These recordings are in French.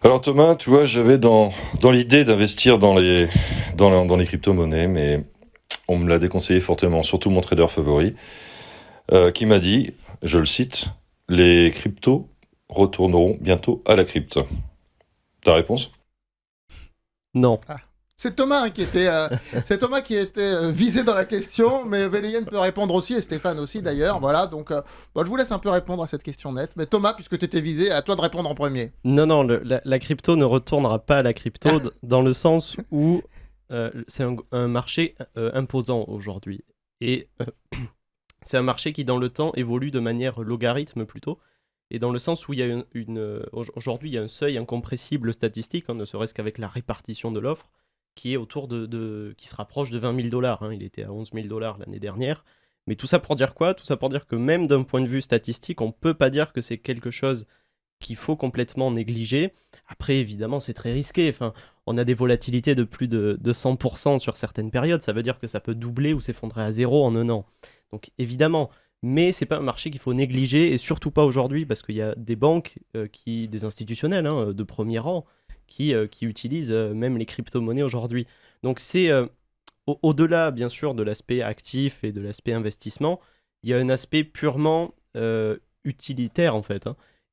Alors Thomas, tu vois, j'avais dans l'idée d'investir dans les crypto-monnaies, mais on me l'a déconseillé fortement, surtout mon trader favori, qui m'a dit, je le cite, les cryptos retourneront bientôt à la crypte. Ta réponse? Non. Ah. C'est Thomas qui était visé dans la question, mais Vélienne peut répondre aussi, et Stéphane aussi d'ailleurs. Voilà, donc bon, je vous laisse un peu répondre à cette question nette. Mais Thomas, puisque tu étais visé, à toi de répondre en premier. Non, non, la crypto ne retournera pas à la crypto dans le sens où c'est un marché imposant aujourd'hui. Et c'est un marché qui, dans le temps, évolue de manière logarithme plutôt. Et dans le sens où il y a aujourd'hui, il y a un seuil incompressible statistique, hein, ne serait-ce qu'avec la répartition de l'offre, qui est autour qui se rapproche de 20 000 dollars. Il était à 11 000 dollars l'année dernière. Mais tout ça pour dire quoi? Tout ça pour dire que même d'un point de vue statistique, on peut pas dire que c'est quelque chose qu'il faut complètement négliger. Après, évidemment, c'est très risqué. Enfin, on a des volatilités de plus de 100% sur certaines périodes. Ça veut dire que ça peut doubler ou s'effondrer à zéro en un an. Donc, évidemment, mais c'est pas un marché qu'il faut négliger, et surtout pas aujourd'hui, parce qu'il y a des banques, des institutionnels de premier rang, qui utilisent même les crypto-monnaies aujourd'hui. Donc c'est au-delà, bien sûr, de l'aspect actif et de l'aspect investissement, il y a un aspect purement utilitaire, en fait.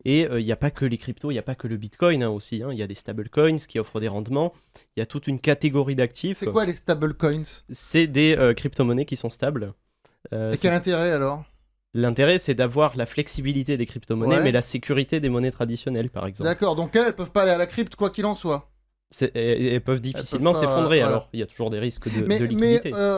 Et il n'y a pas que les cryptos, il n'y a pas que le Bitcoin aussi. Il y a des stablecoins qui offrent des rendements. Il y a toute une catégorie d'actifs. C'est quoi les stablecoins? C'est des crypto-monnaies qui sont stables. Et quel intérêt alors? L'intérêt, c'est d'avoir la flexibilité des crypto-monnaies, mais Ouais. la sécurité des monnaies traditionnelles, par exemple. D'accord, donc elles peuvent pas aller à la crypte quoi qu'il en soit. Elles peuvent Elles peuvent difficilement pas, s'effondrer, voilà. alors il y a toujours des risques de Mais liquidité.